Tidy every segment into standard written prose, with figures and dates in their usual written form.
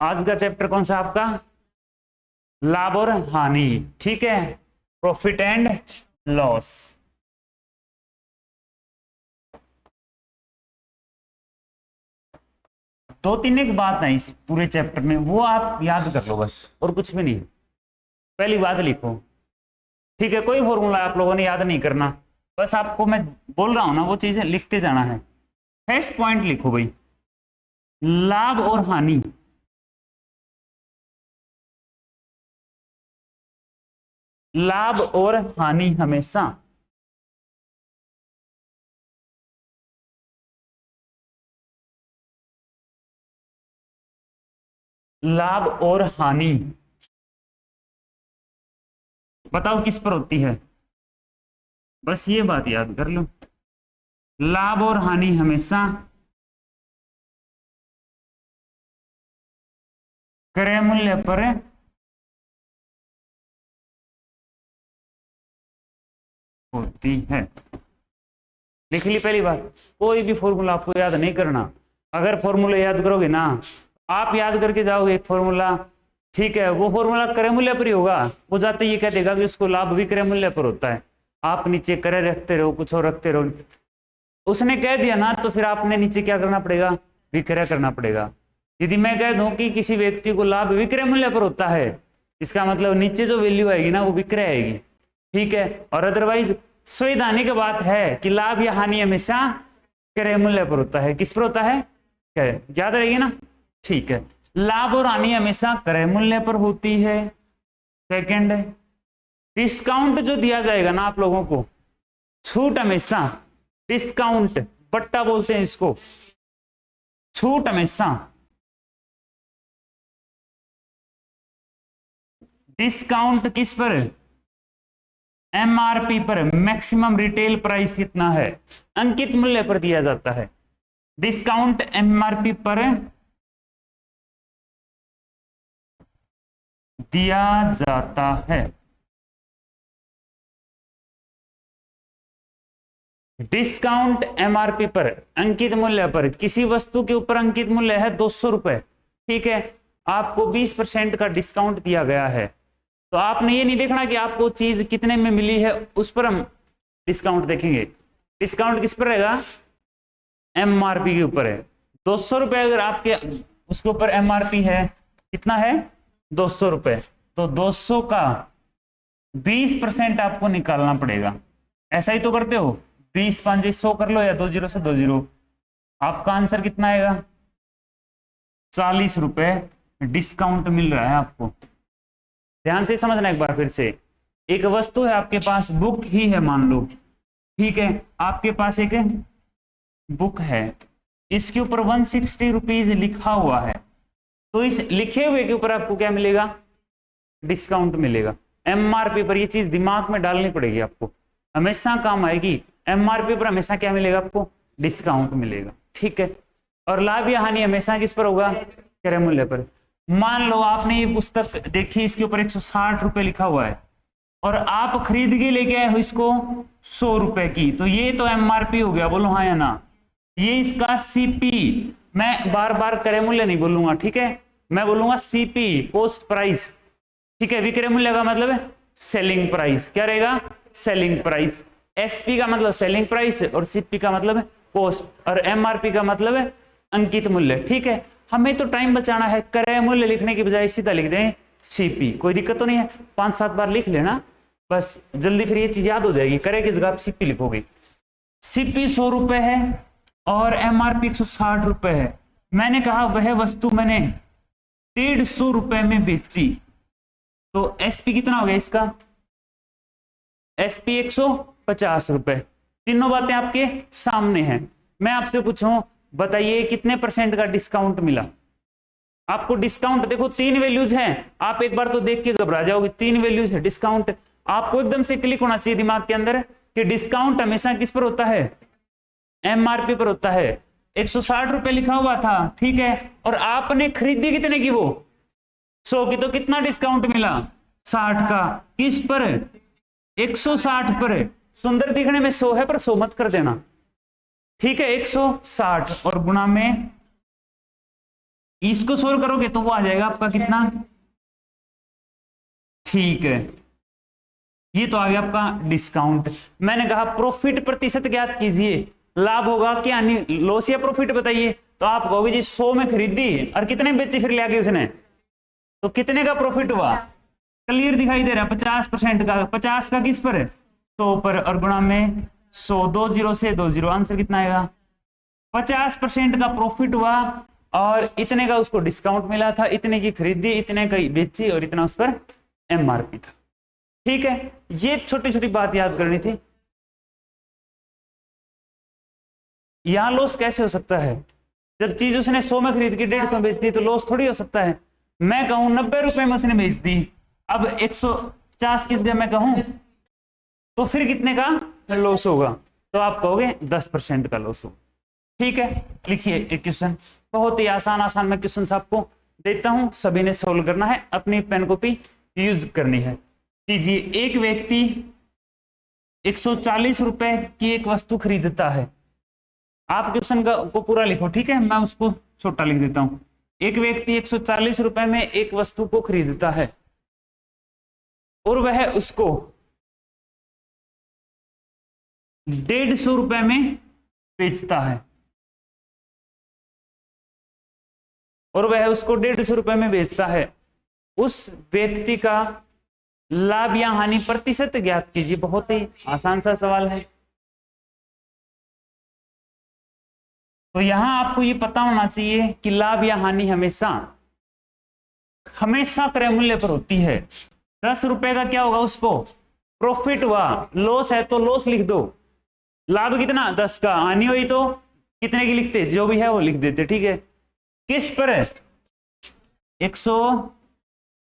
आज का चैप्टर कौन सा आपका? लाभ और हानि, ठीक है, प्रॉफिट एंड लॉस। दो तीन एक बात है इस पूरे चैप्टर में, वो आप याद कर लो बस, और कुछ भी नहीं। पहली बात लिखो, ठीक है, कोई फॉर्मूला आप लोगों ने याद नहीं करना, बस आपको मैं बोल रहा हूं ना वो चीजें लिखते जाना है। फर्स्ट पॉइंट लिखो भाई, लाभ और हानि। लाभ और हानि हमेशा लाभ और हानि बताओ किस पर होती है, बस ये बात याद कर लो। लाभ और हानि हमेशा क्रय मूल्य पर होती है। लिख ली पहली बात। कोई भी फॉर्मूला आपको याद नहीं करना, अगर फॉर्मूला याद करोगे ना, आप याद करके जाओगे एक फॉर्मूला, ठीक है, वो फॉर्मूला क्रय मूल्य पर ही होगा, वो जाते ये कह देगा कि उसको लाभ भी क्रय मूल्य पर होता है, आप नीचे क्रय रखते रहो, कुछ और रखते रहो, उसने कह दिया ना, तो फिर आपने नीचे क्या करना पड़ेगा? विक्रय करना पड़ेगा। यदि मैं कह दूं कि किसी व्यक्ति को लाभ विक्रय मूल्य पर होता है, इसका मतलब नीचे जो वैल्यू आएगी ना वो विक्रय आएगी, ठीक है। और अदरवाइज संवैधानिक बात है कि लाभ या हानि हमेशा क्रय मूल्य पर होता है। किस पर होता है? क्रय, याद रहेगी ना, ठीक है। लाभ और हानि हमेशा क्रय मूल्य पर होती है। सेकंड, डिस्काउंट जो दिया जाएगा ना आप लोगों को, छूट हमेशा, डिस्काउंट बट्टा बोलते हैं इसको, छूट हमेशा डिस्काउंट किस पर? एमआरपी पर, मैक्सिमम रिटेल प्राइस कितना है, अंकित मूल्य पर दिया जाता है। डिस्काउंट एमआरपी पर दिया जाता है। डिस्काउंट एमआरपी पर, अंकित मूल्य पर, किसी वस्तु के ऊपर अंकित मूल्य है 200 रुपए, ठीक है, आपको 20% का डिस्काउंट दिया गया है, तो आपने ये नहीं देखना कि आपको चीज कितने में मिली है, उस पर हम डिस्काउंट देखेंगे। डिस्काउंट किस पर रहेगा? एमआरपी के ऊपर है। 200 रुपए अगर आपके उसके ऊपर एमआरपी है, कितना है? 200 रुपए, तो 200 का 20% आपको निकालना पड़ेगा। ऐसा ही तो करते हो, 20 5 100 कर लो, या 2 0 से 2 0, आपका आंसर कितना आएगा? 40 रुपए डिस्काउंट मिल रहा है आपको। ध्यान से समझना एक बार फिर से, एक वस्तु है आपके पास, बुक ही है मान लो, ठीक है, आपके पास एक बुक है, इसके ऊपर 160 रुपीज लिखा हुआ है, तो इस लिखे हुए के ऊपर आपको क्या मिलेगा? डिस्काउंट मिलेगा। एमआरपी पर, ये चीज दिमाग में डालनी पड़ेगी आपको, हमेशा काम आएगी। एमआरपी पर हमेशा क्या मिलेगा आपको? डिस्काउंट मिलेगा, ठीक है। और लाभ या हानि हमेशा किस पर होगा? क्रय मूल्य पर। मान लो आपने ये पुस्तक देखी, इसके ऊपर 160 रुपए लिखा हुआ है, और आप खरीद के लेके आए हो इसको 100 रुपए की, तो ये तो एमआरपी हो गया, बोलो हाँ या ना। ये इसका सीपी, मैं बार बार क्रय मूल्य नहीं बोलूंगा, ठीक है, मैं बोलूंगा सीपी, कॉस्ट प्राइस, ठीक है। विक्रय मूल्य का मतलब है सेलिंग प्राइस, क्या रहेगा? Selling price. एसपी का मतलब सेलिंग प्राइस, और सीपी का मतलब है कॉस्ट, और एमआरपी का मतलब है अंकित मूल्य, ठीक है। हमें तो टाइम बचाना है, क्रय मूल्य लिखने की बजाय सीधा लिख दें सीपी, कोई दिक्कत तो नहीं है, 5 7 बार लिख लेना बस, जल्दी फिर ये चीज याद हो जाएगी। क्रय की जगह आप सीपी लिखोगे। सीपी 100 रुपए है और एमआरपी 160 रुपए है। मैंने कहा वह वस्तु मैंने 150 रुपए में बेची, तो एसपी कितना हो गया इसका? एसपी 150 रुपए। तीनों बातें आपके सामने हैं। मैं आपसे पूछूं, बताइए कितने परसेंट का डिस्काउंट मिला आपको? डिस्काउंट देखो, 3 वैल्यूज हैं, आप एक बार तो देख के घबरा जाओगे, 3 वैल्यूज है डिस्काउंट। आपको एकदम से क्लिक होना चाहिए दिमाग के अंदर कि डिस्काउंट हमेशा किस पर होता है? एमआरपी पर होता है। 160 रुपए लिखा हुआ था, ठीक है, और आपने खरीदी कितने की? वो 100 की, तो कितना डिस्काउंट मिला? 60 का। किस पर? 160 पर। सुंदर दिखने में 100 है, पर 100 मत कर देना, ठीक है, 160 और गुणा में इसको सोल्व करोगे तो वो आ जाएगा आपका कितना, ठीक है, ये तो आ गया आपका डिस्काउंट। मैंने कहा प्रॉफिट प्रतिशत ज्ञात कीजिए, लाभ होगा क्या लॉस या प्रॉफिट बताइए, तो आप कहोगे जी 100 में खरीदी और कितने बेची फिर ले आके उसने, तो कितने का प्रॉफिट हुआ, क्लियर दिखाई दे रहा है, 50% का, 50 का किस पर है, 100 पर, और गुणा में 100, 2 0 से 2 0, आंसर कितना आएगा, 50% का प्रॉफिट हुआ और इतने का उसको डिस्काउंट मिला था, इतने की खरीदी, इतने का बेची और इतना उस पर एमआरपी था। ठीक है, ये छोटी छोटी बात याद करनी थी। यहां लॉस कैसे हो सकता है, जब चीज उसने 100 में खरीद के 150 में बेच दी तो लॉस थोड़ी हो सकता है। मैं कहूं 90 रुपए में उसने बेच दी, अब 150 किस गए मैं कहूं, तो फिर कितने का लॉस होगा, तो आप कहोगे 10% का लॉस होगा। ठीक है, लिखिए एक क्वेश्चन, बहुत ही आसान मैं क्वेश्चन आपको देता हूं, सभी ने सोल्व करना है, अपनी पेन कॉपी यूज करनी है। कीजिए, एक व्यक्ति 140 रुपए की एक वस्तु खरीदता है, आप क्वेश्चन को पूरा लिखो, ठीक है, मैं उसको छोटा लिख देता हूं। एक व्यक्ति 140 रुपए में एक वस्तु को खरीदता है और वह उसको 150 रुपए में बेचता है, और वह उसको 150 रुपए में बेचता है, उस व्यक्ति का लाभ या हानि प्रतिशत ज्ञात कीजिए। बहुत ही आसान सा सवाल है। तो यहां आपको ये पता होना चाहिए कि लाभ या हानि हमेशा क्रय मूल्य पर होती है। 10 रुपए का क्या होगा, उसको प्रॉफिट हुआ, लॉस है तो लॉस लिख दो, लाभ कितना 10 का, हानि हुई तो कितने की लिखते, जो भी है वो लिख देते। ठीक है, किस पर है 100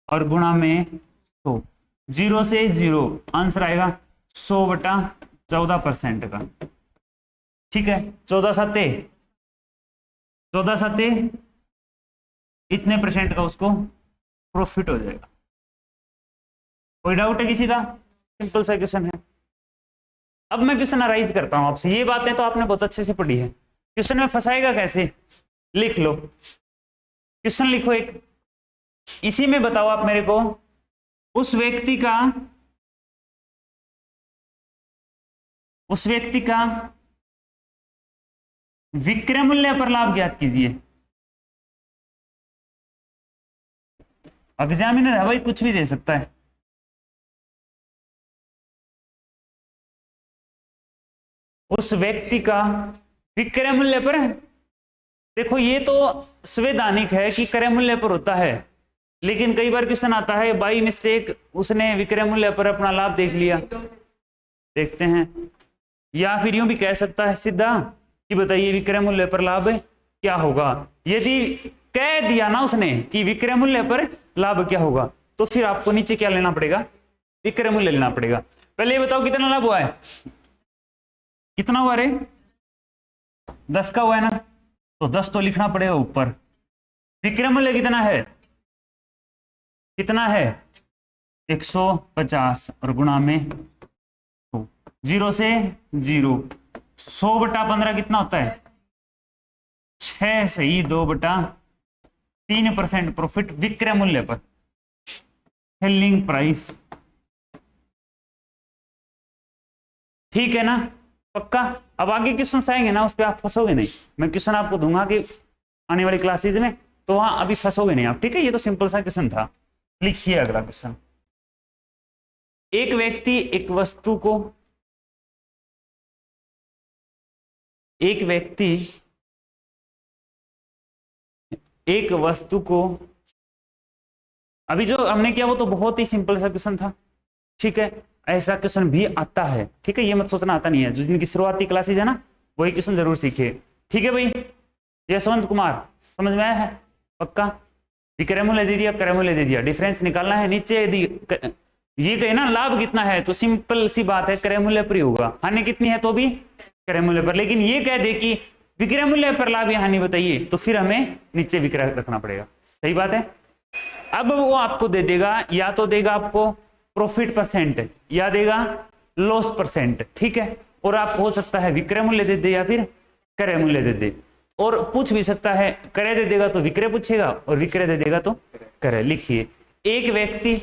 और गुणा में 100, 0 से 0, आंसर आएगा 100/14% का। ठीक है, 14 साते इतने % का उसको प्रॉफिट हो जाएगा। कोई डाउट है किसी का, सिंपल सा क्वेश्चन है। अब मैं क्वेश्चन अराइज करता हूं आपसे, ये बातें तो आपने बहुत अच्छे से पढ़ी है, क्वेश्चन में फंसाएगा कैसे, लिख लो, क्वेश्चन लिखो एक, इसी में बताओ आप मेरे को, उस व्यक्ति का विक्रय मूल्य पर लाभ ज्ञात कीजिए। एग्जामिनर है भाई, कुछ भी दे सकता है। उस व्यक्ति का विक्रय मूल्य पर, देखो ये तो संवैधानिक है कि क्रय मूल्य पर होता है, लेकिन कई बार क्वेश्चन आता है बाई मिस्टेक उसने विक्रय मूल्य पर अपना लाभ देख लिया, देखते हैं, या फिर यूं भी कह सकता है सीधा कि बताइए विक्रय मूल्य पर लाभ क्या होगा। यदि कह दिया ना उसने कि विक्रय मूल्य पर लाभ क्या होगा, तो फिर आपको नीचे क्या लेना पड़ेगा, विक्रय मूल्य लेना पड़ेगा। पहले ये बताओ कितना लाभ हुआ है, कितना हुआ रे, 10 का हुआ है ना, तो 10 तो लिखना पड़ेगा ऊपर। विक्रय मूल्य कितना है 150 और गुणा में 0 से 0, 100/15 कितना होता है 6 सही, 2/3% प्रॉफिट विक्रय मूल्य पर, सेलिंग प्राइस। ठीक है ना, पक्का। अब आगे क्वेश्चन आएंगे ना, उस पर आप फंसोगे नहीं, मैं क्वेश्चन आपको दूंगा कि आने वाली क्लासेज में, तो वहां अभी फंसोगे नहीं आप। ठीक है, ये तो सिंपल सा क्वेश्चन था। लिखिए अगला क्वेश्चन, एक व्यक्ति एक वस्तु को, अभी जो हमने किया वो तो बहुत ही सिंपल सा क्वेश्चन था। ठीक है, ऐसा क्वेश्चन भी आता है। ठीक है, ये मत सोचना आता नहीं है, जो जिनकी शुरुआती क्लासेज है ना वही क्वेश्चन जरूर सीखिए। ठीक है भाई, यशवंत कुमार समझ में आया है पक्का। विक्रय मूल्य दे दिया, क्रय मूल्य दे दिया, डिफरेंस निकालना है। नीचे यदि ये कहे ना लाभ कितना है, तो सिंपल सी बात है क्रय मूल्य पर ही होगा, हानि कितनी है तो भी क्रय मूल्य पर। लेकिन ये कह दे कि विक्रय मूल्य पर लाभ या हानि बताइए, तो फिर हमें नीचे विक्रय रखना पड़ेगा। सही बात है। अब वो आपको दे देगा, या तो देगा आपको प्रॉफिट %, या देगा लॉस %। ठीक है, और आप हो सकता है विक्रय मूल्य दे दे या फिर क्रय मूल्य दे दे। और पूछ भी सकता है, क्रय दे देगा तो विक्रय पूछेगा और विक्रय दे देगा तो क्रय। लिखिए एक व्यक्ति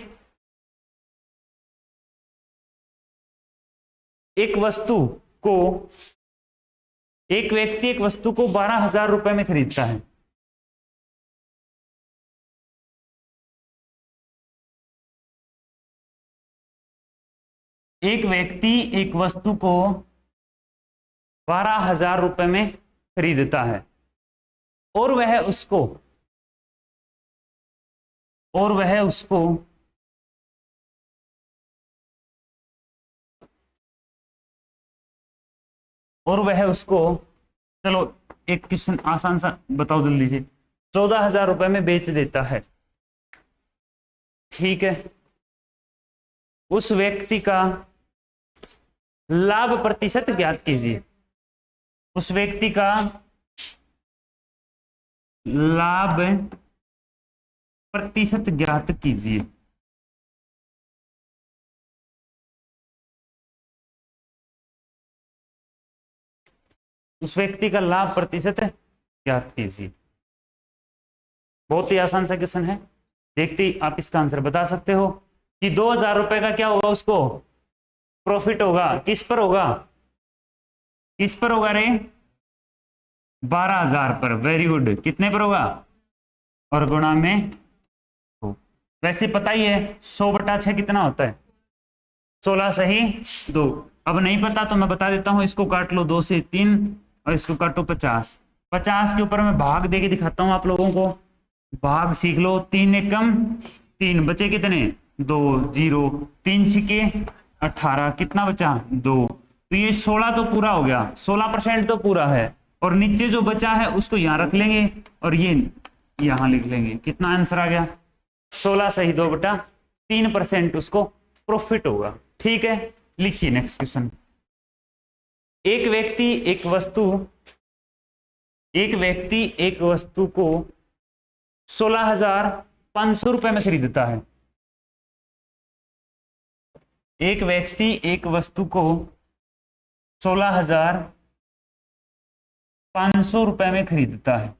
एक वस्तु को 12,000 रुपए में खरीदता है। एक व्यक्ति एक वस्तु को 12,000 रुपए में खरीदता है और वह उसको चलो एक क्वेश्चन आसान सा बताओ जल्दी से, 14,000 रुपए में बेच देता है। ठीक है, उस व्यक्ति का लाभ प्रतिशत ज्ञात कीजिए। उस व्यक्ति का लाभ प्रतिशत ज्ञात कीजिए। उस व्यक्ति का लाभ प्रतिशत ज्ञात कीजिए। बहुत ही आसान सा क्वेश्चन है, देखते ही आप इसका आंसर बता सकते हो कि 2,000 रुपए का क्या होगा, उसको प्रॉफिट होगा। किस पर होगा रे? 12,000 पर। Very good. कितने पर होगा? और गुणा में 2। वैसे पता ही है 100/6 कितना होता है? 16 सही 2। अब नहीं पता तो मैं बता देता हूं, इसको काट लो 2 से 3 और इसको काटो 50। 50 के ऊपर मैं भाग देके दिखाता हूं आप लोगों को, भाग सीख लो। 3 एकम 3, बचे कितने? 2। 0 3 छिके 18, कितना बचा? 2। तो ये 16 तो पूरा हो गया, 16% तो पूरा है, और नीचे जो बचा है उसको यहां रख लेंगे और ये यहां लिख लेंगे। कितना आंसर आ गया? 16 सही 2/3% उसको प्रॉफिट होगा। ठीक है, लिखिए नेक्स्ट क्वेश्चन। एक व्यक्ति एक वस्तु को 16,500 रुपए में खरीदता है। एक व्यक्ति एक वस्तु को 16,500 रुपए में खरीदता है।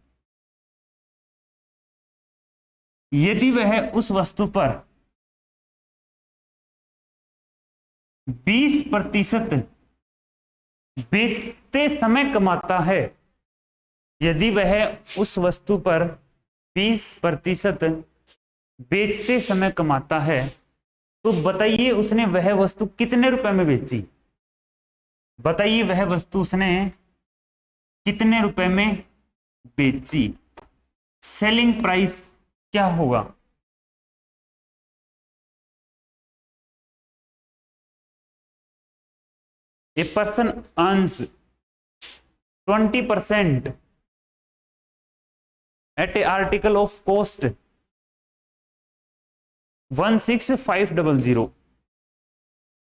यदि वह उस वस्तु पर 20% बेचते समय कमाता है, यदि वह उस वस्तु पर 20% बेचते समय कमाता है, तो बताइए उसने वह वस्तु कितने रुपए में बेची? बताइए वह वस्तु उसने कितने रुपए में बेची? सेलिंग प्राइस क्या होगा? A person earns 20% at a article of cost 16,500.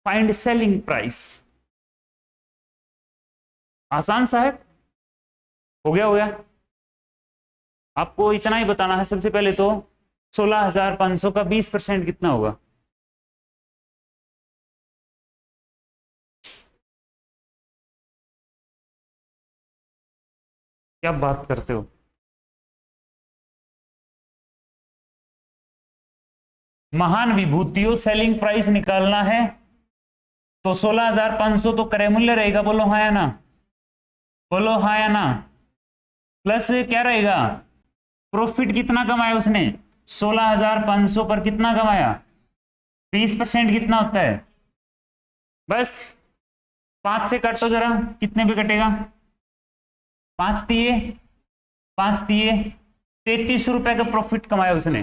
Find selling price. आसान सा है, हो गया। आपको इतना ही बताना है सबसे पहले तो 16,500 का 20% कितना होगा? क्या बात करते हो? महान विभूतियों सेलिंग प्राइस निकालना है तो 16,500 तो क्रय मूल्य रहेगा। बोलो हाँ या ना? बोलो हाँ या ना? प्लस क्या रहेगा? प्रॉफिट कितना कमाया उसने? 16,500 पर कितना कमाया? 20% कितना होता है? बस 5 से काटो जरा, कितने पे कटेगा? 5 दिए 33 रुपए का प्रॉफिट कमाया उसने।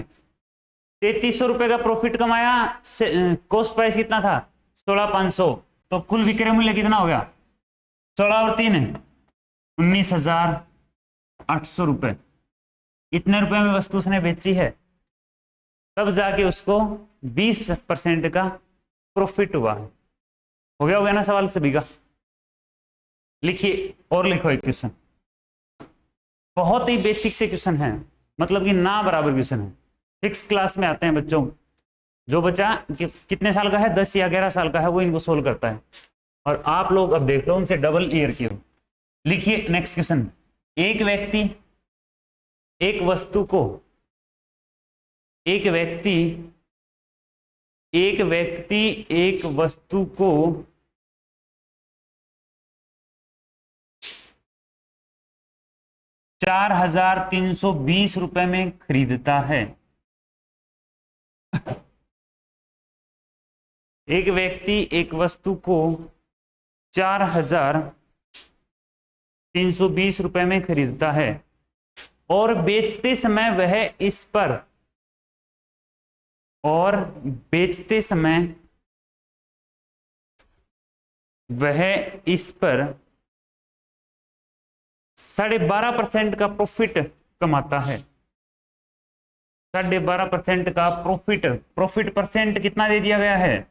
3300 रुपए का प्रॉफिट कमाया। कॉस्ट प्राइस कितना था? 16,500। तो कुल विक्रय मूल्य कितना हो गया? 16 और 3 19,800 रुपए। इतने रुपए में वस्तु उसने बेची है, तब जाके उसको 20% का प्रॉफिट हुआ है। हो गया ना सवाल सभी का? लिखिए और लिखो एक क्वेश्चन, बहुत ही बेसिक से क्वेश्चन है, मतलब कि ना बराबर क्वेश्चन है। 6th क्लास में आते हैं बच्चों। जो बच्चा कितने साल का है, 10 या 11 साल का है, वो इनको सोल्व करता है। और आप लोग अब देख लो उनसे डबल ईयर की हो। लिखिए नेक्स्ट क्वेश्चन। एक व्यक्ति एक वस्तु को एक वस्तु को 4,320 रुपए में खरीदता है। एक व्यक्ति एक वस्तु को 4,320 रुपए में खरीदता है और बेचते समय वह इस पर 12.5% का प्रॉफिट कमाता है। 12.5% का प्रॉफिट परसेंट कितना दे दिया गया है?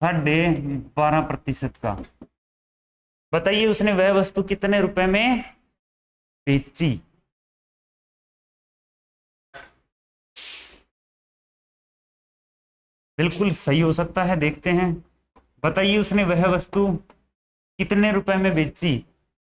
12.5% का। बताइए उसने वह वस्तु कितने रुपए में बेची? बिल्कुल सही हो सकता है, देखते हैं। बताइए उसने वह वस्तु कितने रुपए में बेची।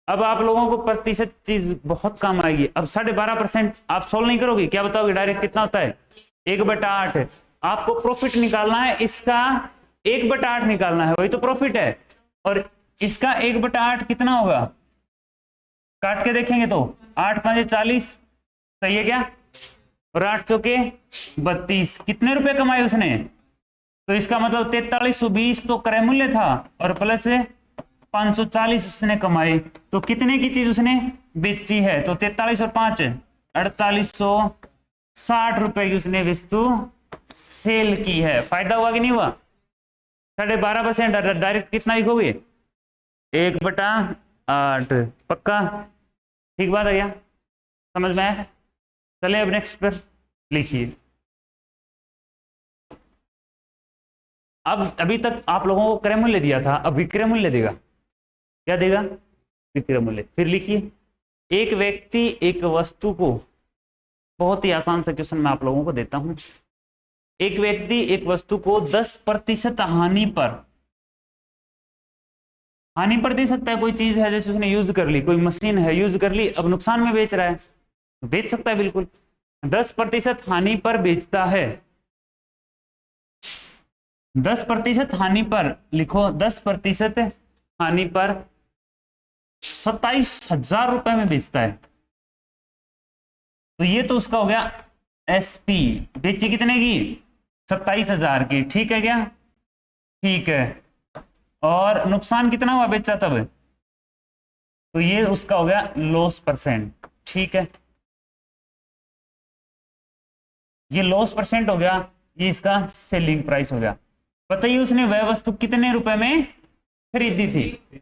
अब आप लोगों को प्रतिशत चीज बहुत काम आएगी। अब 12.5% आप सोल्व नहीं करोगे, क्या बताओगे? डायरेक्ट कितना होता है? 1/8। आपको प्रॉफिट निकालना है, इसका 1/8 निकालना है, वही तो प्रॉफिट है। और इसका 1/8 कितना होगा? काट के देखेंगे तो 8 5 40, सही है क्या? और 8 चौके 32। कितने रुपए कमाए उसने? तो इसका मतलब 4320 तो क्रय मूल्य था और प्लस 540 उसने कमाए। तो कितने की चीज उसने बेची है? तो 43 और 5 4860 रुपए की उसने वस्तु सेल की है। फायदा हुआ कि नहीं हुआ? 12.5% डायरेक्ट कितना लिखोगे? 1/8। पक्का? ठीक बात है क्या? समझ में आया? चले अब नेक्स्ट पर लिखिए। अब अभी तक आप लोगों को क्रय मूल्य दिया था, अब विक्रय मूल्य देगा। क्या देगा? विक्रय मूल्य। फिर लिखिए, एक व्यक्ति एक वस्तु को, बहुत ही आसान सा क्वेश्चन मैं आप लोगों को देता हूं। एक व्यक्ति एक वस्तु को 10% हानि पर दे सकता है। कोई चीज है जैसे उसने यूज कर ली, कोई मशीन है यूज कर ली, अब नुकसान में बेच रहा है, बेच सकता है बिल्कुल। 10% हानि पर बेचता है। 10% हानि पर लिखो, 10% हानि पर 27,000 रुपए में बेचता है। तो ये तो उसका हो गया एसपी। बेची कितने की? 27,000 की। ठीक है क्या? ठीक है। और नुकसान कितना हुआ बेचा तब? तो ये उसका हो गया लॉस परसेंट। ठीक है, ये लॉस परसेंट हो गया, ये इसका सेलिंग प्राइस हो गया। बताइए उसने वह वस्तु कितने रुपए में खरीदी थी?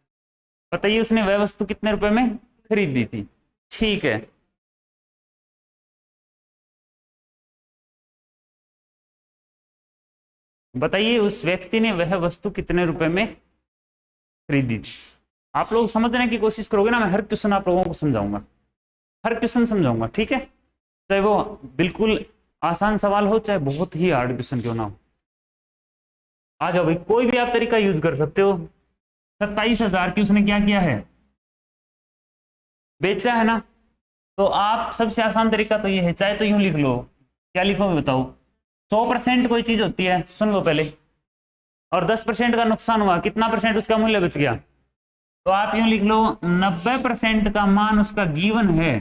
बताइए उसने वह वस्तु कितने रुपए में खरीदी थी? ठीक है, बताइए उस व्यक्ति ने वह वस्तु कितने रुपए में खरीदी थी। आप लोग समझने की कोशिश करोगे ना, मैं हर क्वेश्चन आप लोगों को समझाऊंगा, हर क्वेश्चन समझाऊंगा। ठीक है, चाहे वो बिल्कुल आसान सवाल हो चाहे बहुत ही हार्ड क्वेश्चन क्यों ना हो। आ जाओ भाई, कोई भी आप तरीका यूज कर सकते हो। 27,000 की उसने क्या किया है? बेचा है ना। तो आप सबसे आसान तरीका तो ये है, चाहे तो यूं लिख लो। क्या लिखोगे बताओ? 100% कोई चीज होती है, सुन लो पहले, और 10% का नुकसान हुआ, कितना परसेंट उसका मूल्य बच गया? तो आप यूं लिख लो, 90% का मान उसका गिवन है।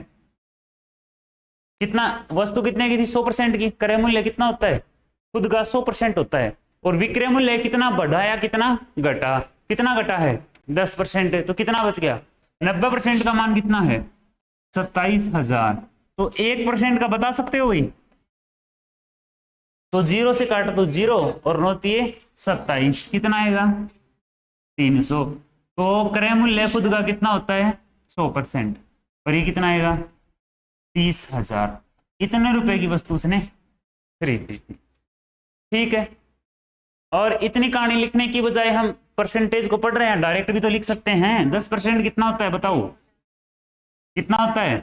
कितना वस्तु कितने की थी? 100% की। क्रय मूल्य कितना होता है? खुद का 100% होता है। और विक्रय मूल्य कितना बढ़ा या कितना घटा? कितना घटा है? 10% है। तो कितना बच गया? 90% का मान कितना है? 27,000। तो 1% का बता सकते हो भाई? तो 0 से काट दो 0 और 9 दिए 27, कितना आएगा? 300। तो क्रय मूल्य खुद का कितना होता है? 100%। और ये कितना आएगा? 30,000। इतने रुपए की वस्तु उसने खरीदी थी। ठीक है, और इतनी कहानी लिखने की बजाय हम परसेंटेज को पढ़ रहे हैं, डायरेक्ट भी तो लिख सकते हैं। 10% कितना होता है बताओ? कितना होता है?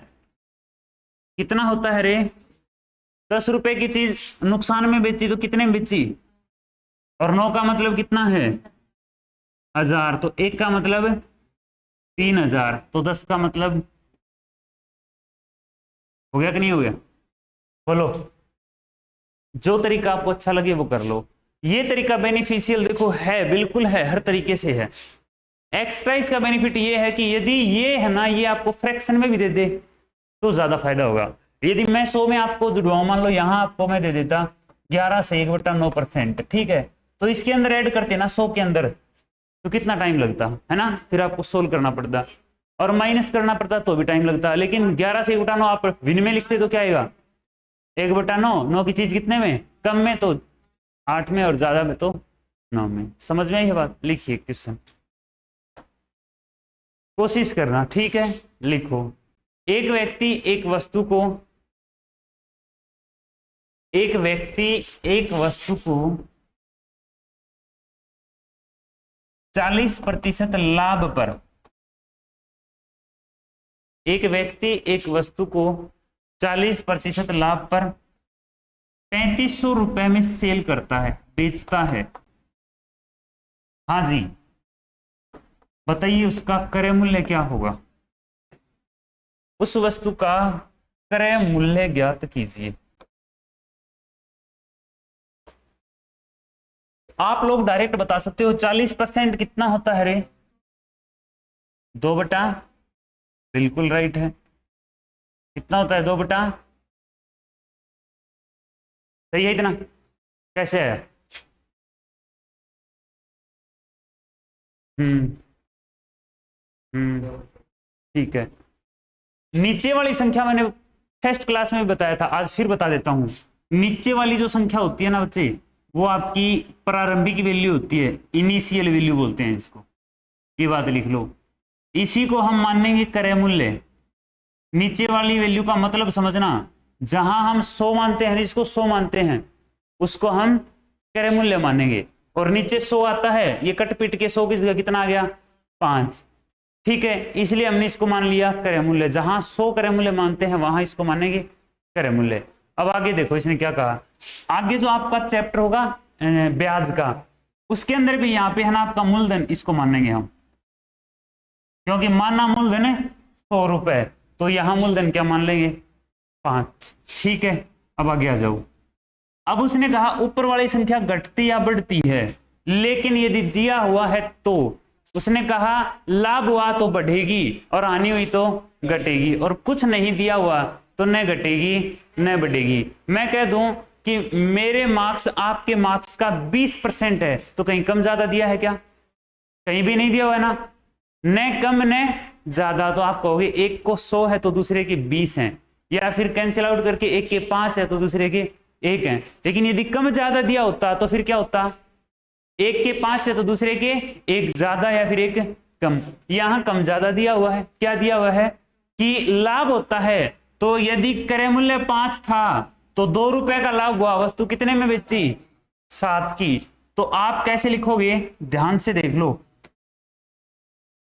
कितना होता है रे? 10 रुपए की चीज नुकसान में बेची तो कितने में बेची? और 9 का मतलब कितना है? 1000। तो 1 का मतलब 3000। तो 10 का मतलब हो गया कि नहीं हो गया? बोलो, जो तरीका आपको अच्छा लगे वो कर लो। ये तरीका बेनिफिशियल देखो है, बिल्कुल है, हर तरीके से है। एक्स्ट्रा इसका बेनिफिट ये है कि यदि ये है ना, ये आपको फ्रैक्शन में भी दे दे तो ज्यादा फायदा होगा। यदि मैं 100 में आपको जुड़वाऊं, मान लो यहां आपको मैं दे देता 11 से 1/9%, ठीक है, तो इसके अंदर ऐड करते ना 100 के अंदर, तो कितना टाइम लगता है ना, फिर आपको सोल्व करना पड़ता और माइनस करना पड़ता तो भी टाइम लगता। लेकिन 11 से 1/9 आप विन में लिखते तो क्या आएगा? 1/9। 9 की चीज कितने में? कम में तो 8 में, और ज्यादा में तो 9 में। समझ में आई है बात? लिखिए क्वेश्चन, कोशिश करना, ठीक है, लिखो। एक व्यक्ति एक वस्तु को 40% लाभ पर, एक व्यक्ति एक वस्तु को 40% लाभ पर 3500 रुपए में सेल करता है, बेचता है। हाँ जी, बताइए उसका क्रय मूल्य क्या होगा? उस वस्तु का क्रय मूल्य ज्ञात कीजिए। आप लोग डायरेक्ट बता सकते हो 40% कितना होता है रे? 2/, बिल्कुल राइट है। कितना होता है? 2/, सही है इतना? कैसे है? हम्म ठीक है। नीचे वाली संख्या मैंने फर्स्ट क्लास में भी बताया था, आज फिर बता देता हूं। नीचे वाली जो संख्या होती है ना बच्चे, वो आपकी प्रारंभिक वैल्यू होती है, इनिशियल वैल्यू बोलते हैं इसको, ये बात लिख लो। इसी को हम मानेंगे क्रय मूल्य। नीचे वाली वैल्यू का मतलब समझना, जहां हम 100 मानते हैं, जिसको 100 मानते हैं उसको हम क्रय मूल्य मानेंगे। और नीचे 100 आता है, ये कट पिट के 100 की जगह कितना आ गया? 5, ठीक है, इसलिए हमने इसको मान लिया क्रय मूल्य। जहां 100 क्रय मूल्य मानते हैं वहां इसको मानेंगे क्रय मूल्य। अब आगे देखो इसने क्या कहा। आगे जो आपका चैप्टर होगा ब्याज का, उसके अंदर भी यहाँ पे है ना आपका मूलधन, इसको मानेंगे हम, क्योंकि माना मूलधन है 100 रुपए, तो यहां मूलधन क्या मान लेंगे? 5, ठीक है। अब आगे आ जाओ। अब उसने कहा ऊपर वाली संख्या घटती या बढ़ती है, लेकिन यदि दिया हुआ है तो, उसने कहा लाभ हुआ तो बढ़ेगी और हानि हुई तो घटेगी, और कुछ नहीं दिया हुआ तो न घटेगी न बढ़ेगी। मैं कह दूं कि मेरे मार्क्स आपके मार्क्स का 20% है, तो कहीं कम ज्यादा दिया है क्या? कहीं भी नहीं दिया हुआ है ना, न कम न ज्यादा। तो आप कहोगे एक को 100 है तो दूसरे के 20 हैं, या फिर कैंसिल आउट करके एक के 5 है तो दूसरे के 1 है। लेकिन यदि कम ज्यादा दिया होता तो फिर क्या होता? एक के 5 है तो दूसरे के 1 ज्यादा या फिर 1 कम। यहां कम ज्यादा दिया हुआ है। क्या दिया हुआ है कि लाभ होता है, तो यदि क्रय मूल्य 5 था तो 2 रुपए का लाभ हुआ, वस्तु कितने में बेची? 7 की। तो आप कैसे लिखोगे? ध्यान से देख लो,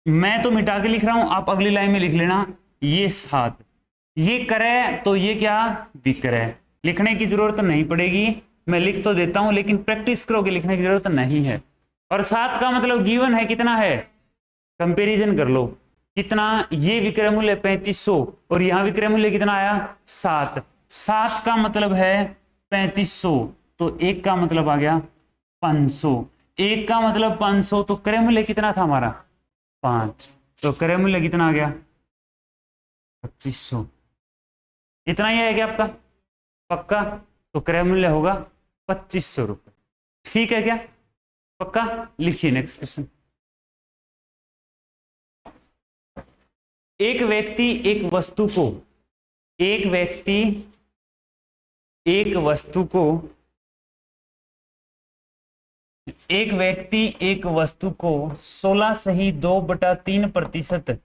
मैं तो मिटा के लिख रहा हूं, आप अगली लाइन में लिख लेना। ये 7, ये क्रय तो ये क्या? विक्रय। लिखने की जरूरत नहीं पड़ेगी, मैं लिख तो देता हूं, लेकिन प्रैक्टिस करोगे, लिखने की जरूरत नहीं है। और 7 का मतलब गिवन है, कितना है? कंपैरिजन कर लो कितना। ये विक्रय मूल्य 3500 और यहां विक्रय मूल्य कितना आया? 7। 7 का मतलब है 3500, तो 1 का मतलब आ गया 500। 1 का मतलब 500, तो क्रय मूल्य कितना था हमारा? 5। तो क्रय मूल्य कितना आ गया? 2500। इतना ही है क्या आपका? पक्का? तो क्रय मूल्य होगा 2500 रुपए, ठीक है क्या? पक्का? लिखिए नेक्स्ट क्वेश्चन। एक व्यक्ति एक वस्तु को, एक व्यक्ति एक वस्तु को, एक व्यक्ति एक वस्तु को 16 सही 2/3%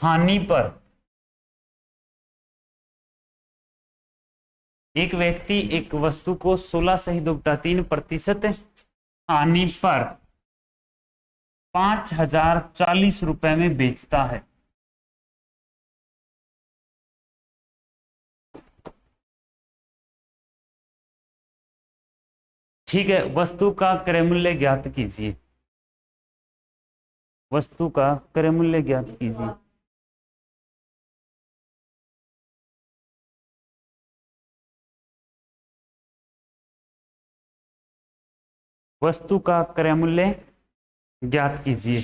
हानि पर, एक व्यक्ति एक वस्तु को 16 सही 2/3% हानि पर 5040 रुपए में बेचता है। ठीक है, वस्तु का क्रय मूल्य ज्ञात कीजिए। वस्तु का क्रय मूल्य ज्ञात कीजिए। वस्तु का क्रय मूल्य ज्ञात कीजिए।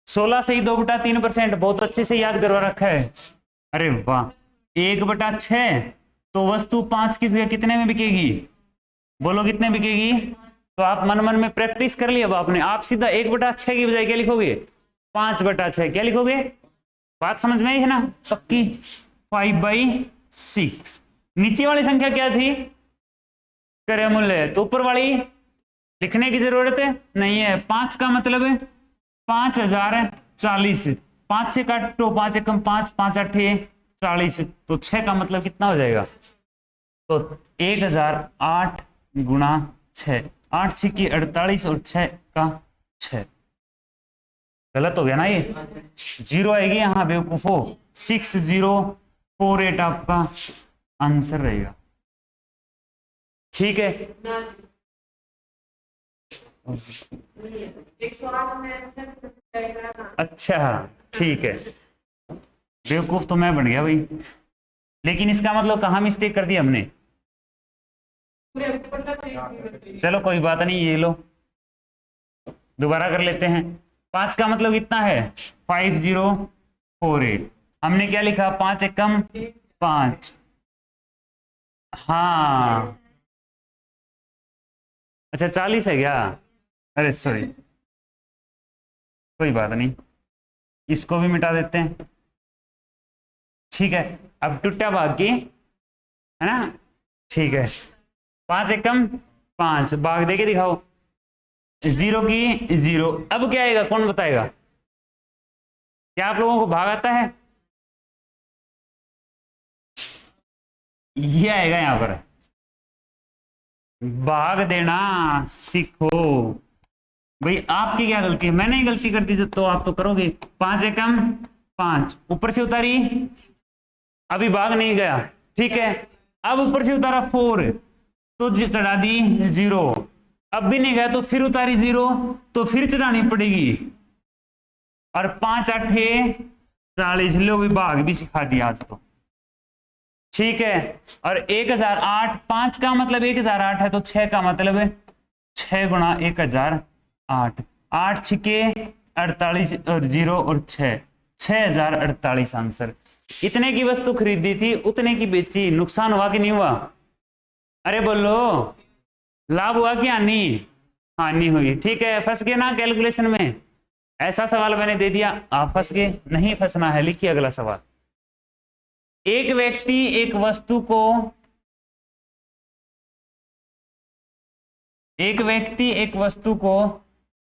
16 से ही 2/3%, बहुत अच्छे से याद करवा रखा है। अरे वाह, 1/6 तो वस्तु 5 की जगह कितने में बिकेगी? बोलो कितने बिकेगी? तो आप मन मन में प्रैक्टिस कर लिया अब आपने। आप सीधा 1/6 की बजाय क्या लिखोगे? 5/6। क्या लिखोगे? बात समझ में आई है ना? पक्की। 5/6। नीचे वाली संख्या क्या थी? क्रय मूल्य। तो ऊपर वाली लिखने की जरूरत है नहीं है। 5 का मतलब है 5040। 5 से काटो, 5 एकम 5, 5 8 40। तो 6 का मतलब कितना हो जाएगा? तो 1008 गुणा 6। 8 सिक्की 48 और 6 का 6। गलत हो गया ना ये? 0 आएगी यहाँ बेवकूफो। 6048 आपका आंसर रहेगा। ठीक है, अच्छा ठीक है। बेवकूफ तो मैं बन गया भाई, लेकिन इसका मतलब कहाँ मिस्टेक कर दी हमने? चलो कोई बात नहीं, ये लो दोबारा कर लेते हैं। 5 का मतलब कितना है? 5048। हमने क्या लिखा? 5 एकम 5। हाँ अच्छा 40 है क्या? अरे सॉरी, कोई बात नहीं, इसको भी मिटा देते हैं। ठीक है, अब टूटा बाकी है ना? ठीक है, 5 एकम 5, भाग देके दिखाओ। 0 की 0। अब क्या आएगा? कौन बताएगा? क्या आप लोगों को भाग आता है? ये आएगा यहां पर। भाग देना सीखो भाई। आपकी क्या गलती है? मैंने ही गलती कर दी तो आप तो करोगे। 5 एकम 5, ऊपर से उतारी, अभी भाग नहीं गया। ठीक है, अब ऊपर से उतारा 4 तो चढ़ा दी 0। अब भी नहीं गया तो फिर उतारी 0 तो फिर चढ़ानी पड़ेगी। और 5 8 40। लो भी, भाग भी सिखा दिया आज तो। ठीक है, और 1008। 5 का मतलब 1008 है, तो 6 का मतलब है 6 गुणा 1008। 8 छिके 48 और 0 और 6, 6048 आंसर। इतने की वस्तु खरीदी थी, उतने की बेची। नुकसान हुआ कि नहीं हुआ? अरे बोलो, लाभ हुआ कि हानि? हानि हुई। ठीक है, फंस गए ना कैलकुलेशन में? ऐसा सवाल मैंने दे दिया, आप फंस गए। नहीं फंसना है। लिखिए अगला सवाल। एक व्यक्ति एक वस्तु को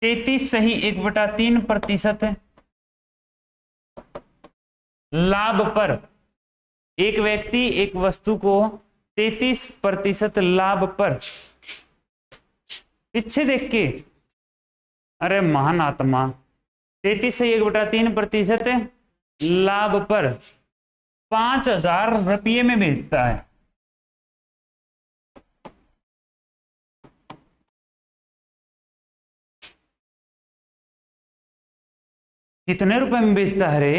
33 सही 1/3% लाभ पर, एक व्यक्ति एक वस्तु को 33% लाभ पर, पीछे देख के, अरे महान आत्मा, 33 से 1/3% लाभ पर 5000 रुपये में बेचता है। कितने रुपए में बेचता है रे?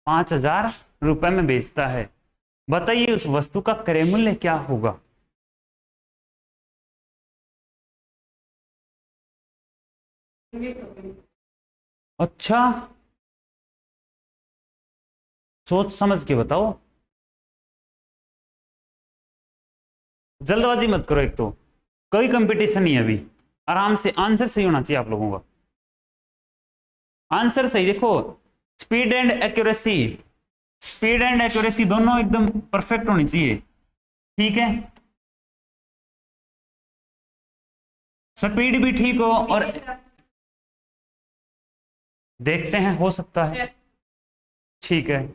5000 रुपए में बेचता है। बताइए उस वस्तु का क्रय मूल्य क्या होगा? अच्छा, सोच समझ के बताओ, जल्दबाजी मत करो। एक तो कोई कंपटीशन नहीं है अभी, आराम से आंसर सही होना चाहिए आप लोगों का। आंसर सही देखो, speed and accuracy, speed and accuracy दोनों एकदम परफेक्ट होनी चाहिए। ठीक है, स्पीड भी ठीक हो, और देखते हैं हो सकता है। ठीक है,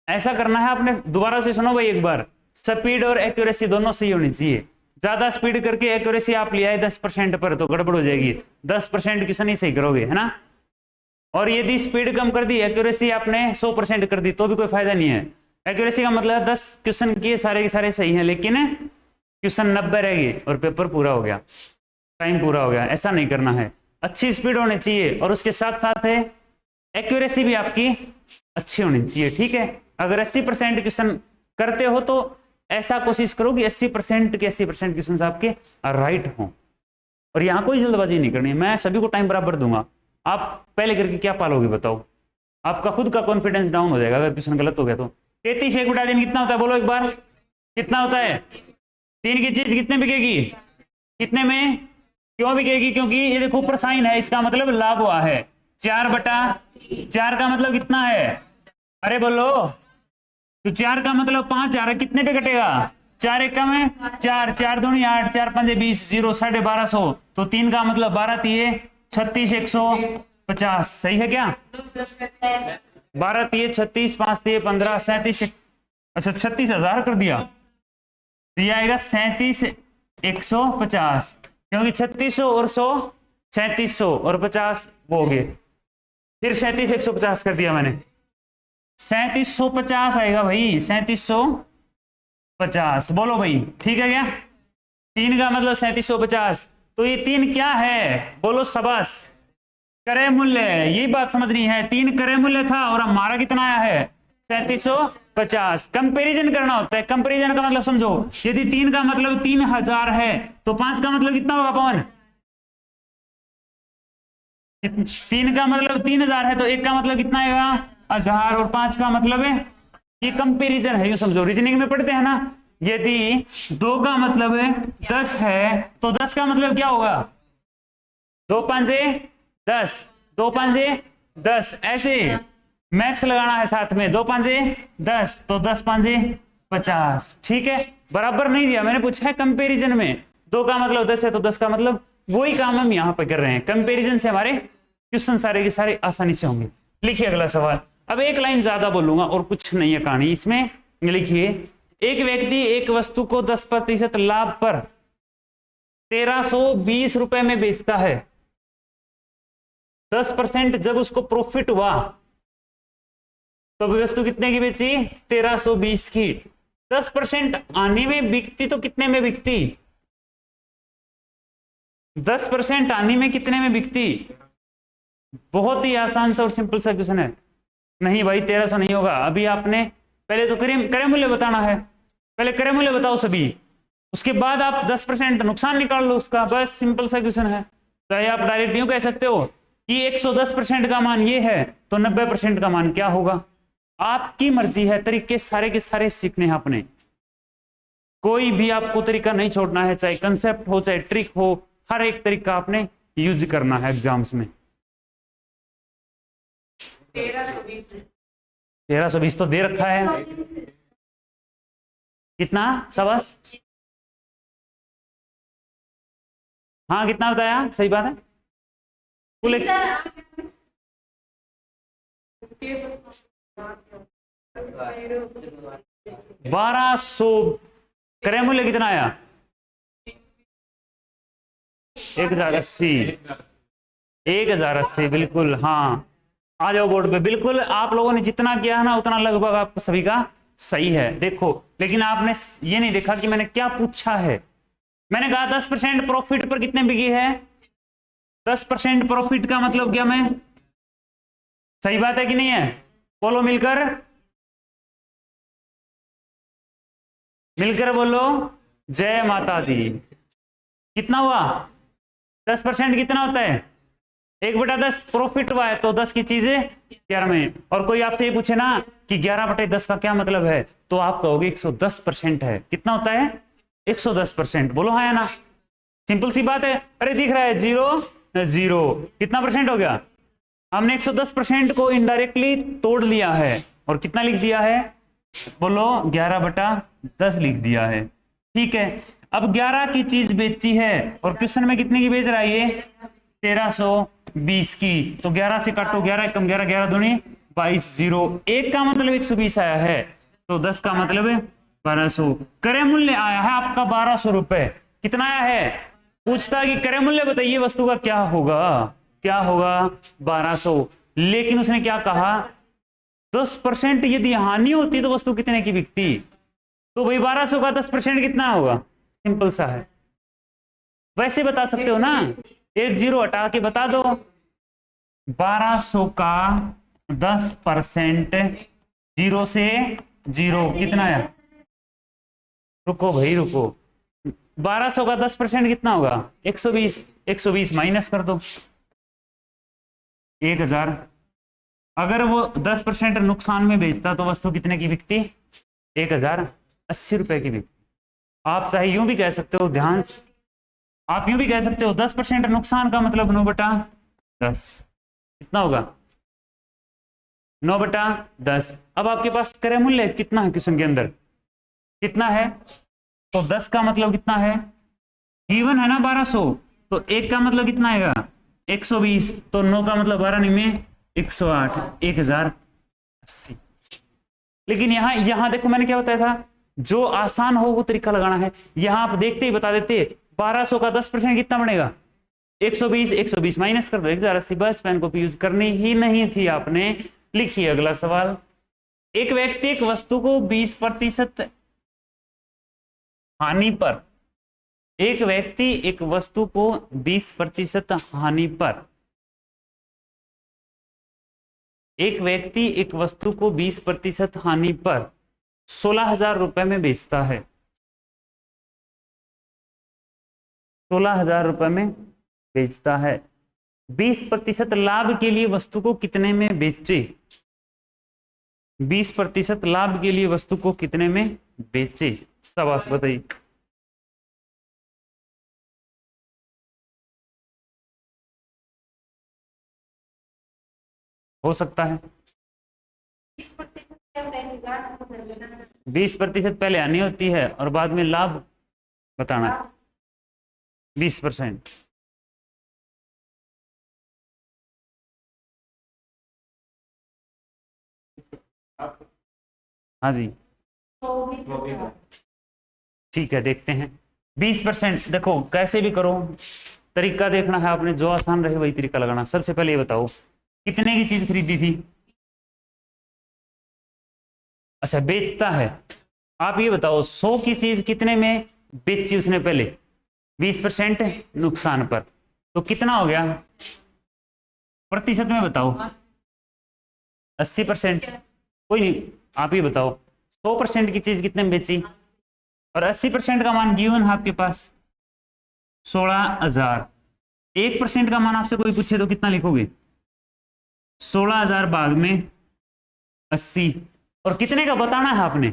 ऐसा करना है आपने। दोबारा से सुनो भाई एक बार, स्पीड और एक्यूरेसी दोनों सही होनी चाहिए। ज्यादा स्पीड करके एक्यूरेसी आप ले आए 10% पर तो गड़बड़ हो जाएगी। 10% क्वेश्चन ही सही करोगे, है ना? और यदि स्पीड कम कर दी, एक्यूरेसी आपने 100% कर दी, तो भी कोई फायदा नहीं है। एक्यूरेसी का मतलब 10 क्वेश्चन किए, सारे के सारे सही हैं, लेकिन क्वेश्चन 90 रह गए और पेपर पूरा हो गया, टाइम पूरा हो गया। ऐसा नहीं करना है। अच्छी स्पीड होनी चाहिए, और उसके साथ साथ है एक्यूरेसी भी आपकी अच्छी होनी चाहिए। ठीक है, अगर 80% क्वेश्चन करते हो तो ऐसा कोशिश करो कि 80% के 80% क्वेश्चंस आपके राइट हों। और यहाँ कोई जल्दबाजी नहीं करनी है, मैं सभी को टाइम बराबर दूंगा। आप पहले करके क्या पालोगे बताओ, आपका खुद का कॉन्फिडेंस डाउन हो जाएगा अगर क्वेश्चन गलत हो गया तो। 33 1 बटा 3 कितना होता है बोलो एक बार, कितना होता है? 3 की चीज कितने बिकेगी, कितने में, क्यों बिकेगी? क्योंकि ये देखो ऊपर साइन है, इसका मतलब लाभ हुआ है। 4 बटा 4 का मतलब कितना है, अरे बोलो, तो 4 का मतलब 5 जा रहा है, कितने पे कटेगा? 4 1 का में 4, 4 दूनी 8, 4 5 20, 0 1250, तो 3 का मतलब 12 3 36 150, सही है क्या? 12 3 36 5 3 15 37, अच्छा 36,000 कर दिया, तो ये आएगा 37 150, क्योंकि 3600 और 100 3700 और 50 वो हो गए, फिर 37 150 कर दिया मैंने, 3750 आएगा भाई, 3750। बोलो भाई ठीक है क्या? 3 का मतलब 3750, तो ये 3 क्या है बोलो शाबाश, क्रय मूल्य, यही बात समझनी है। 3 क्रय मूल्य था और हमारा कितना आया है 3750। कंपैरिजन करना होता है, कंपैरिजन का मतलब समझो, यदि 3 का मतलब 3000 है तो 5 का मतलब कितना होगा पवन? 3 का मतलब 3000 है तो 1 का मतलब कितना आएगा 1000, और 5 का मतलब है, ये कंपैरिजन है, ये समझो। रीजनिंग में पढ़ते हैं ना, यदि 2 का मतलब है 10 है तो 10 का मतलब क्या होगा, 2 5 10, 2 5 10, ऐसे मैथ्स लगाना है साथ में, 2 5 10, तो 10 5 50, ठीक है। बराबर नहीं दिया, मैंने पूछा है कंपैरिजन में, 2 का मतलब 10 है तो 10 का मतलब, वही काम हम यहाँ पे कर रहे हैं। कंपैरिजन से हमारे क्वेश्चन सारे के सारे आसानी से होंगे। लिखिए अगला सवाल, अब एक लाइन ज्यादा बोलूंगा और कुछ नहीं है कहानी इसमें। लिखिए, एक व्यक्ति एक वस्तु को 10% लाभ पर 1320 रुपए में बेचता है। 10% जब उसको प्रॉफिट हुआ तो वस्तु कितने की बेची, 1320 की। 10% आने में बिकती तो कितने में बिकती, 10% आने में कितने में बिकती? बहुत ही आसान सा और सिंपल सा क्वेश्चन है। नहीं भाई 1300 नहीं होगा, अभी आपने पहले तो क्रय मूल्य बताना है, पहले क्रय मूल्य बताओ सभी, उसके बाद आप 10% नुकसान निकाल लो उसका, बस सिंपल सा क्वेश्चन है। चाहे आप डायरेक्ट यूं कह सकते हो कि 110% का मान ये है तो 90% का मान क्या होगा, आपकी मर्जी है। तरीके सारे के सारे सीखने हैं आपने, कोई भी आपको तरीका नहीं छोड़ना है, चाहे कंसेप्ट हो चाहे ट्रिक हो, हर एक तरीका आपने यूज करना है एग्जाम्स में। 1320 तो दे रखा है, कितना शाबाश, हाँ कितना बताया, सही बात है। कुल 1200, क्रय मूल्य कितना आया 1080, 1080 बिल्कुल। हाँ आ जाओ बोर्ड पे, बिल्कुल आप लोगों ने जितना किया है ना उतना लगभग आप सभी का सही है। देखो लेकिन आपने ये नहीं देखा कि मैंने क्या पूछा है। मैंने कहा 10% प्रॉफिट पर कितने बिकी है, 10% प्रॉफिट का मतलब क्या, मैं सही बात है कि नहीं है, बोलो मिलकर, मिलकर बोलो जय माता दी। कितना हुआ 10% कितना होता है 1/10, प्रॉफिट हुआ है तो 10 की चीजें 11 में। और कोई आपसे ये पूछे ना कि 11/10 का क्या मतलब है, तो आप कहोगे 110% है। कितना होता है 110%, बोलो हाँ या ना, सिंपल सी बात है। अरे दिख रहा है 0 0, कितना परसेंट हो गया, हमने 110% को इनडायरेक्टली तोड़ लिया है और कितना लिख दिया है, बोलो 11/10 लिख दिया है। ठीक है, अब 11 की चीज बेची है और क्वेश्चन में कितने की बेच रहा है ये 1320 की, तो 11 से काटो, 11 कम 11, 11 दूनी 22, 0, 1 का मतलब 120 आया है तो 10 का मतलब 1200। क्रय मूल्य आया है आपका 1200 रुपए। कितना आया है, पूछता है कि क्रय मूल्य बताइए वस्तु का, क्या होगा, क्या होगा 1200। लेकिन उसने क्या कहा 10% यदि हानि होती तो वस्तु कितने की बिकती, तो भाई 1200 का 10% कितना होगा, सिंपल सा है। वैसे बता सकते हो ना, 1 0 हटा के बता दो, 1200 का 10%, 0 से 0 कितना है रुको भाई रुको, 1200 का 10% कितना होगा? 120। 120 माइनस कर दो 1000। अगर वो 10% नुकसान में बेचता तो वस्तु कितने की बिकती? 1080 रुपए की बिकती। आप चाहे यूं भी कह सकते हो, ध्यान से आप यूं भी कह सकते हो 10% नुकसान का मतलब 9/10 कितना होगा? 9/10। अब आपके पास क्रय मूल्य कितना है? क्वेश्चन के अंदर कितना है? तो 10 का मतलब कितना है? गिवन है ना 1200, तो 1 का मतलब कितना आएगा? 120। तो 9 का मतलब 12 में 108, 1080। लेकिन यहां देखो मैंने क्या बताया था, जो आसान हो वो तरीका लगाना है। यहां आप देखते ही बता देते 1200 का 10% कितना बनेगा? 120। 120 माइनस कर दो 1080। बस पेन कॉपी यूज करनी ही नहीं थी आपने। लिखिए अगला सवाल। एक व्यक्ति एक वस्तु को 20% हानि पर, एक व्यक्ति एक वस्तु को 20% हानि पर, एक व्यक्ति एक वस्तु को 20% हानि पर 16,000 रुपए में बेचता है। 16,000 रुपए में बेचता है। 20% लाभ के लिए वस्तु को कितने में बेचे? 20% लाभ के लिए वस्तु को कितने में बेचे? शाबाश बताइए। हो सकता है 20% पहले आनी होती है और बाद में लाभ बताना है। 20%। हाँ जी ठीक है, देखते हैं। 20% देखो कैसे भी करो, तरीका देखना है आपने, जो आसान रहे वही तरीका लगाना। सबसे पहले ये बताओ कितने की चीज खरीदी थी? अच्छा बेचता है। आप ये बताओ 100 की चीज कितने में बेची उसने पहले? 20% नुकसान पर, तो कितना हो गया प्रतिशत में बताओ? 80%। कोई नहीं, आप ये बताओ 100% की चीज कितने में बेची और 80% का मान गिवन है आपके पास 16,000। 1% का मान आपसे कोई पूछे तो कितना लिखोगे? 16,000 भाग में 80। और कितने का बताना है आपने?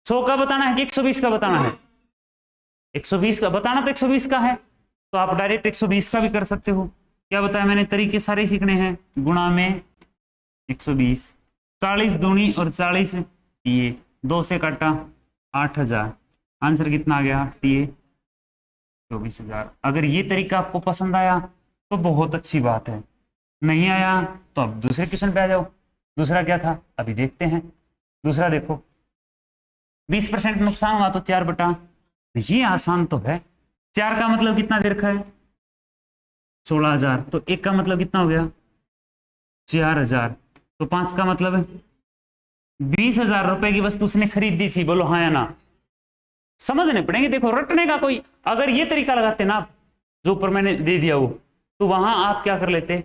100 का बताना है कि 120 का बताना है? 120 का बताना, तो 120 का है तो आप डायरेक्ट 120 का भी कर सकते हो। क्या बताया मैंने? तरीके सारे सीखने हैं। गुणा में 120, 40 दूनी और 40 ये 2 से काटा 8,000। आंसर कितना आ गया? 24,000। अगर ये तरीका आपको पसंद आया तो बहुत अच्छी बात है, नहीं आया तो अब दूसरे क्वेश्चन पे आ जाओ। दूसरा क्या था अभी देखते हैं। दूसरा देखो 20% नुकसान हुआ तो 4/, ये आसान तो है। 4 का मतलब कितना दे रखा है? 16,000। तो 1 का मतलब कितना हो गया? 4,000। तो 5 का मतलब है 20,000 रुपए की वस्तु उसने खरीदी थी। बोलो हाँ या ना? समझने पड़ेंगे। देखो रटने का कोई, अगर ये तरीका लगाते ना आप, जो ऊपर मैंने दे दिया वो, तो वहां आप क्या कर लेते?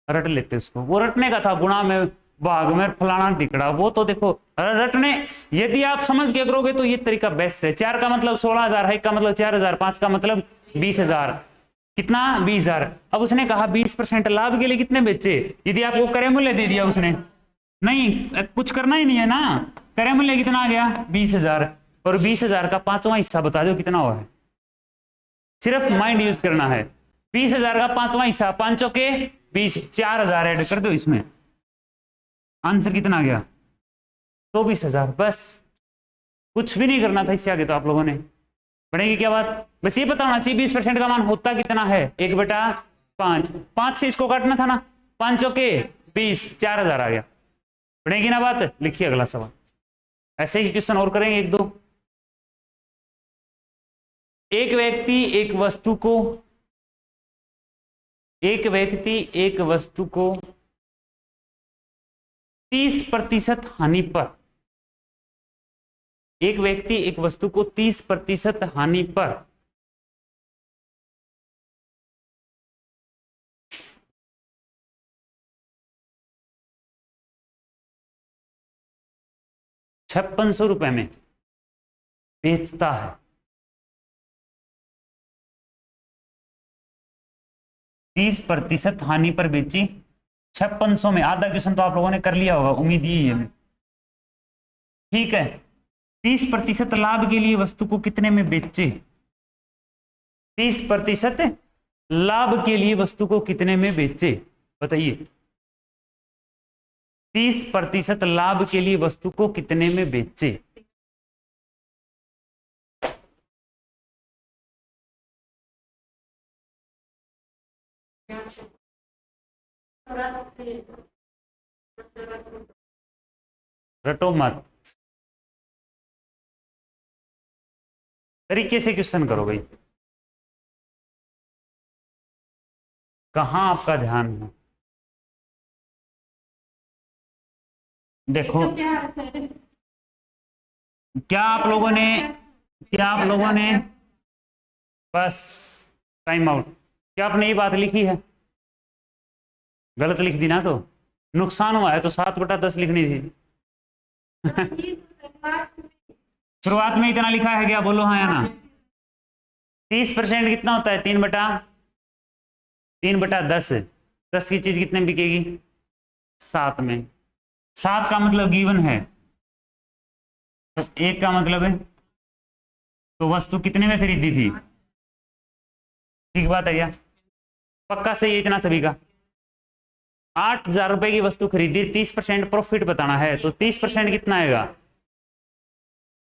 रट लेते उसको। वो रटने का था, गुणा में भाग में फलाना टिकड़ा, वो तो देखो रटने। यदि आप समझ के करोगे तो ये तरीका बेस्ट है। 4 का मतलब 16,000 है, 1 का मतलब 4,000, 5 का मतलब 20,000। कितना? 20,000। अब उसने कहा 20% लाभ के लिए कितने बेचे? यदि आपको क्रय मूल्य दे दिया उसने, नहीं कुछ करना ही नहीं है ना, क्रय मूल्य कितना आ गया? 20,000। और 20,000 का 5वां हिस्सा बता दो कितना हुआ है। सिर्फ माइंड यूज करना है। 20,000 का 5वां हिस्सा, 5 के 20, 4,000 ऐड कर दो इसमें। आंसर कितना आ गया? 24,000। बस कुछ भी नहीं करना था इससे आगे तो आप लोगों ने। पढ़ेंगे क्या बात? बस ये पता होना चाहिए 20% का मान होता कितना है? 1/5। 5 से इसको काटना था ना, 5 के 20, 4,000 आ गया। पढ़ेगी ना बात? लिखिए अगला सवाल। ऐसे ही क्वेश्चन और करेंगे एक दो। एक व्यक्ति एक वस्तु को, एक व्यक्ति एक वस्तु को 30% हानि पर, एक व्यक्ति एक वस्तु को 30% हानि पर 5,600 रुपए में बेचता है। तीस प्रतिशत हानि पर बेची 5600 में। आधा क्वेश्चन तो आप लोगों ने कर लिया होगा, उम्मीद यही है। ठीक है, 30% लाभ के लिए वस्तु को कितने में बेचे? 30% लाभ के लिए वस्तु को कितने में बेचे बताइए। 30% लाभ के लिए वस्तु को कितने में बेचे? रटो मत, तरीके से क्वेश्चन करो भाई। कहां आपका ध्यान है? देखो, क्या आप लोगों ने बस टाइम आउट, क्या आपने ये बात लिखी है? गलत लिख दी ना तो नुकसान हुआ है, तो 7/10 लिखनी थी। शुरुआत में इतना लिखा है क्या? बोलो हाँ या ना। 30% कितना होता है? 3/10। 10 की चीज कितने में बिकेगी? 7 में। 7 का मतलब गिवन है, तो 1 का मतलब है, तो वस्तु कितने में खरीदी थी? ठीक बात है क्या? पक्का सही है इतना सभी का? 8,000 रुपए की वस्तु खरीदी, 30% प्रॉफिट बताना है, तो 30% कितना आएगा?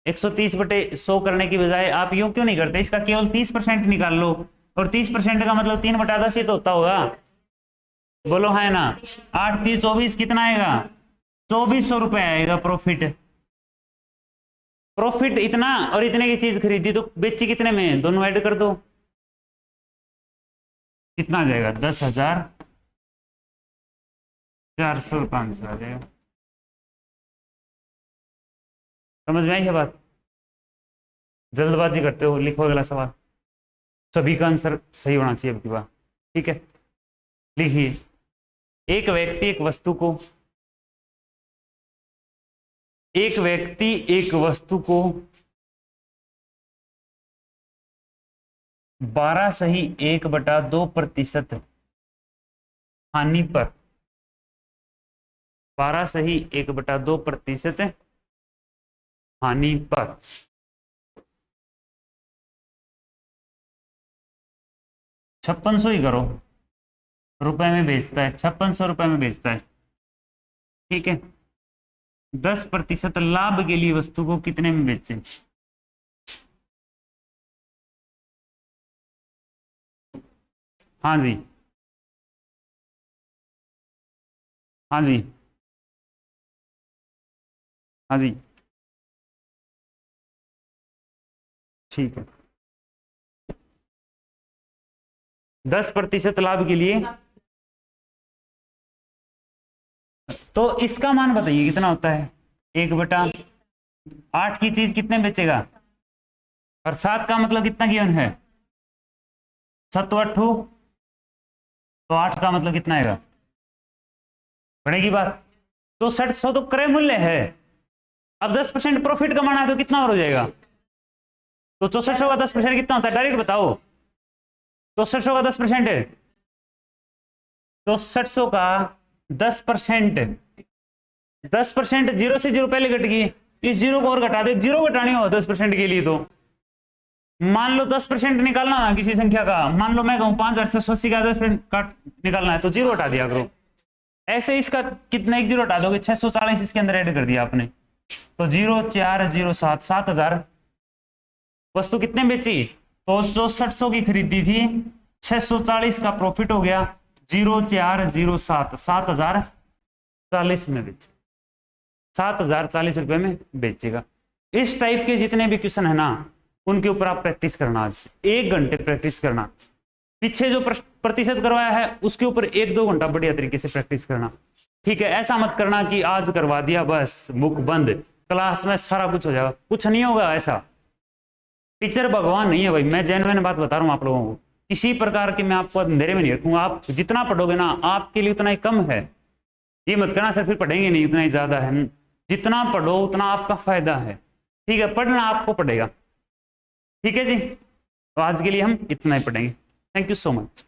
130/100 करने की बजाय आप यूं क्यों नहीं करते? इसका केवल 30% निकाल लो, और 30% का मतलब 3/10 ही तो होता होगा। बोलो है ना। 8 3 24, कितना आएगा? 2400 रुपए आएगा प्रॉफिट। प्रॉफिट इतना और इतने की चीज खरीदी, तो बेची कितने में? दोनों ऐड कर दो, कितना आ जाएगा? 10,400 500 आ जाएगा। समझ में आई है बात? जल्दबाजी करते हो, लिखो अगला सवाल। सभी का आंसर सही होना चाहिए अब की बात। ठीक है, लिखिए। एक व्यक्ति एक वस्तु को 12 सही 1/2% हानि पर, 12 सही 1/2% हानि पर 5600 ही करो रुपए में बेचता है। 5600 रुपए में बेचता है। ठीक है, 10% लाभ के लिए वस्तु को कितने में बेचे? हाँ जी, हाँ जी, हाँ जी, ठीक है। 10% लाभ के लिए, तो इसका मान बताइए कितना होता है? 1/8 की चीज कितने बेचेगा? और 7 का मतलब कितना गिवन है? 7 8, तो 8 का मतलब कितना आएगा? पड़ेगी बात। तो 600 तो क्रय मूल्य है। अब 10% प्रॉफिट कमाना है, तो कितना और हो जाएगा? तो 6400 का 10% कितना होता है? डायरेक्ट बताओ। 6400 का 10% है, 6400 का 10%, 10% 0 से 0 पहले घट गई, इस 0 को और घटा दो। 0 घटानी हो 10% के लिए, तो मान लो 10% निकालना है किसी संख्या का। मान लो मैं कहूं 5680 का 10% काट निकालना है, तो 0 हटा दिया करो। ऐसे इसका कितना एक 0 हटा दोगे? 640 इसके अंदर ऐड कर दिया आपने, तो 0,407 7000। वस्तु कितने बेची? तो 6400 की खरीदी थी, 640 का प्रॉफिट हो गया, 0,407 7040 में बेचे। 7040 रुपए में बेचेगा। इस टाइप के जितने भी क्वेश्चन है ना, उनके ऊपर आप प्रैक्टिस करना। आज 1 घंटे प्रैक्टिस करना। पीछे जो प्रतिशत करवाया है उसके ऊपर 1-2 घंटा बढ़िया तरीके से प्रैक्टिस करना। ठीक है, ऐसा मत करना कि आज करवा दिया बस बुक बंद, क्लास में सारा कुछ हो जाएगा। कुछ नहीं होगा ऐसा। टीचर भगवान नहीं है भाई, मैं जेन्युइन बात बता रहा हूँ आप लोगों को। किसी प्रकार के मैं आपको अंधेरे में नहीं रखूंगा। आप जितना पढ़ोगे ना, आपके लिए उतना ही कम है। ये मत करना सर फिर पढ़ेंगे नहीं, उतना ही ज्यादा है। जितना पढ़ो उतना आपका फायदा है। ठीक है, पढ़ना आपको पड़ेगा। ठीक है जी, तो आज के लिए हम इतना ही पढ़ेंगे। Thank you so much.